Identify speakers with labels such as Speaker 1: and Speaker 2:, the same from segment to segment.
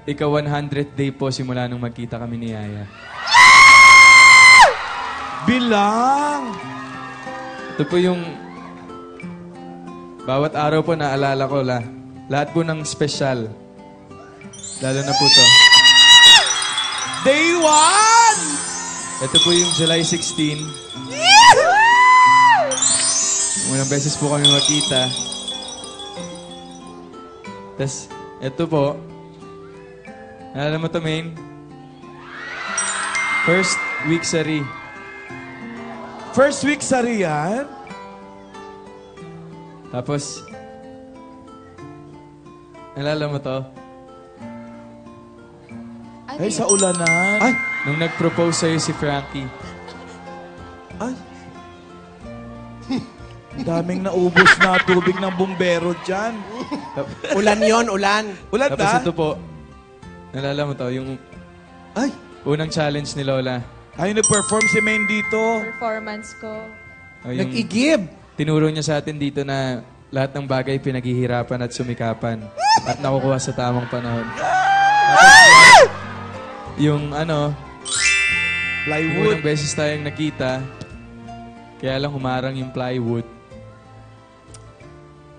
Speaker 1: ika 100th day po simula nung magkita kami ni Yaya.
Speaker 2: Bilang!
Speaker 1: Ito po yung bawat araw po naalala ko lahat po ng special. Lalo na po to.
Speaker 2: Day 1!
Speaker 1: Ito po yung July 16. Unang beses po kami magkita. Tapos, ito po. Naalala mo to, Main? First week sa Ri.
Speaker 2: First week sa Rian?
Speaker 1: Tapos, naalala mo to?
Speaker 2: Ay, sa ulanan.
Speaker 3: Ay!
Speaker 1: Nung nag-propose sa'yo si Frankie.
Speaker 2: Ay. Daming naubos na tubig ng bumbero dyan.
Speaker 3: Ulan yon, ulan.
Speaker 2: Ulan
Speaker 1: Tapos
Speaker 2: na?
Speaker 1: ito po, naalala mo to, yung
Speaker 2: Ay.
Speaker 1: unang challenge ni Lola.
Speaker 2: Ay, nag-perform si Main dito.
Speaker 4: Performance ko.
Speaker 1: O, yung
Speaker 3: Nag-igib.
Speaker 1: tinuro niya sa atin dito na lahat ng bagay pinaghihirapan at sumikapan at nakukuha sa tamang panahon. Tapos, yung
Speaker 2: Plywood.
Speaker 1: unang beses tayong nakita, kaya lang humarang yung plywood.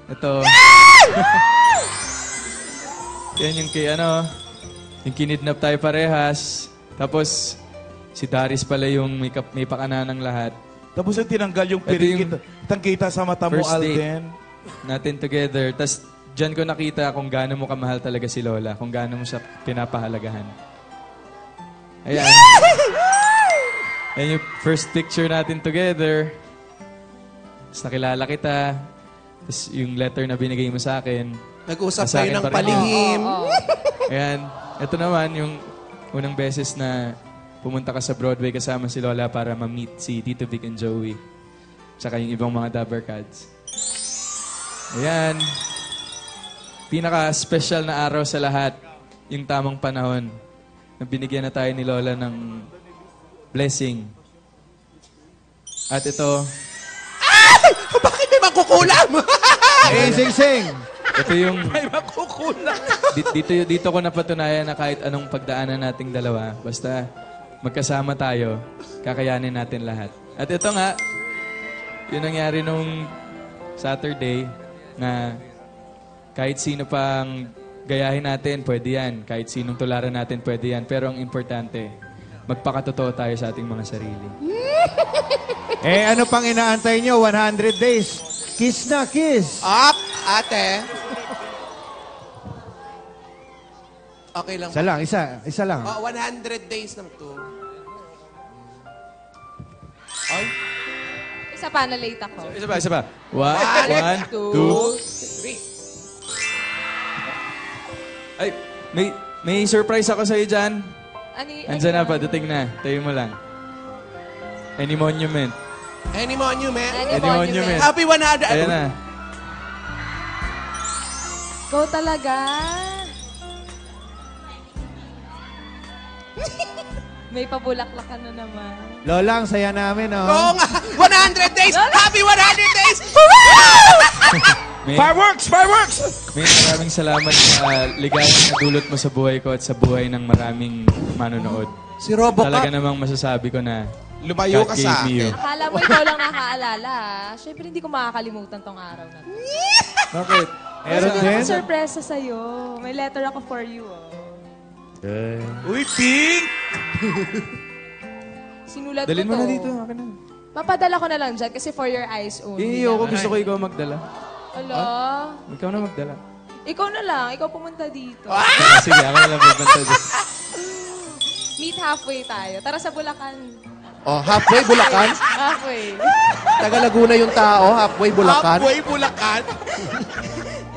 Speaker 1: Ito. Yan yung yung kinidnap tayo parehas. Tapos, si Darius pala yung may pakana ng lahat.
Speaker 2: Tapos yung tinanggal yung
Speaker 1: Ito
Speaker 2: piring.
Speaker 1: yung
Speaker 2: Kitang-kita sa mata mo,
Speaker 1: first date
Speaker 2: Alden.
Speaker 1: natin together. Tapos, dyan ko nakita kung gaano mo kamahal talaga si Lola. Kung gaano mo siya pinapahalagahan. Ayan. Ayan yung first picture natin together. Tapos nakilala kita. Tapos yung letter na binigay mo sa akin.
Speaker 3: Nag-usap
Speaker 1: Sa
Speaker 3: kayo
Speaker 1: akin
Speaker 3: ng
Speaker 1: pa rin.
Speaker 3: palihim.
Speaker 1: Ayan. Ito naman yung unang beses na pumunta ka sa Broadway kasama si Lola para ma-meet si Tito Vic and Joey. Tsaka yung ibang mga Dabber Cats. Ayan. Pinaka-special na araw sa lahat. Yung tamang panahon. Na binigyan na tayo ni Lola ng blessing. At ito,
Speaker 3: Bakit may magkukulam?
Speaker 5: Sing-sing!
Speaker 1: ito yung
Speaker 2: Ay, makukulang.
Speaker 1: dito ko napatunayan na kahit anong pagdaanan nating dalawa, basta magkasama tayo, kakayanin natin lahat. At ito nga, yun nangyari nung Saturday na kahit sino pang gayahin natin, pwede yan. Kahit sinong tularan natin, pwede yan. Pero ang importante, magpakatotoo tayo sa ating mga sarili.
Speaker 5: Ano pang inaantay nyo? 100 days. Kiss na, kiss!
Speaker 3: Up, ate. Okay lang.
Speaker 5: Isa lang, isa lang.
Speaker 3: 100 days lang to. Ay.
Speaker 4: Isa pa, na-late ako.
Speaker 1: Isa pa. One, two.
Speaker 3: 3.
Speaker 1: Ay, may surprise ako sa'yo dyan. Andiyan na,
Speaker 4: yan?
Speaker 1: padating na. Tayo mo lang. Any monument.
Speaker 3: Any monument?
Speaker 4: Any
Speaker 1: Any monument.
Speaker 3: Happy 100.
Speaker 1: Ayan na.
Speaker 4: Ikaw talaga. May pabulaklak ka na naman.
Speaker 5: Lola, ang saya namin, oh.
Speaker 3: Oo nga. 100 days. Happy 100 days.
Speaker 2: Fireworks! Fireworks!
Speaker 1: May maraming salamat sa ligayang na dulot mo sa buhay ko at sa buhay ng maraming manonood.
Speaker 3: Si Robocop.
Speaker 1: Talaga namang masasabi ko na
Speaker 3: Lumayo
Speaker 1: God
Speaker 3: ka
Speaker 1: gave
Speaker 3: sa
Speaker 1: me you.
Speaker 3: akin.
Speaker 4: Akala mo ikaw lang nakaalala. Siyempre, hindi ko makakalimutan tong araw na to.
Speaker 1: Bakit?
Speaker 5: Meron din?
Speaker 4: Sorpresa sa'yo. May letter ako for you, oh.
Speaker 2: Uy, Pink!
Speaker 4: Sinulat
Speaker 1: Dalhin
Speaker 4: ko
Speaker 1: mo
Speaker 4: to.
Speaker 1: na dito. Akin na.
Speaker 4: Papadala ko na lang dyan kasi for your eyes only.
Speaker 1: Iyo, gusto ko ikaw magdala.
Speaker 4: Ala.
Speaker 1: Ikaw na magdala.
Speaker 4: Ikaw na lang. Ikaw pumunta dito.
Speaker 1: Sige, ako na lang pupunta dito.
Speaker 4: Meet halfway tayo. Tara sa Bulacan.
Speaker 3: Oh, halfway Bulacan.
Speaker 4: Halfway.
Speaker 3: Taga Laguna yung tao, halfway Bulacan.
Speaker 2: Halfway Bulacan.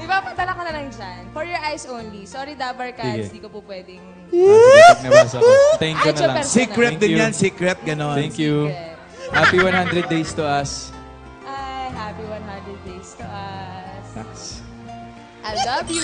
Speaker 4: Ipapadala ko na lang dyan. For your eyes only. Sorry, Dabber Cats.
Speaker 1: Sige.
Speaker 4: Di ko po pwedeng...
Speaker 1: Sige, pag nabasa ko. Thank you na lang.
Speaker 4: Ay,
Speaker 2: Secret
Speaker 1: Thank
Speaker 2: din
Speaker 1: you.
Speaker 2: yan. Secret, ganon.
Speaker 1: Thank you. Happy 100 days to us.
Speaker 4: Ay, happy 100 days to us.
Speaker 1: Thanks.
Speaker 4: I love you.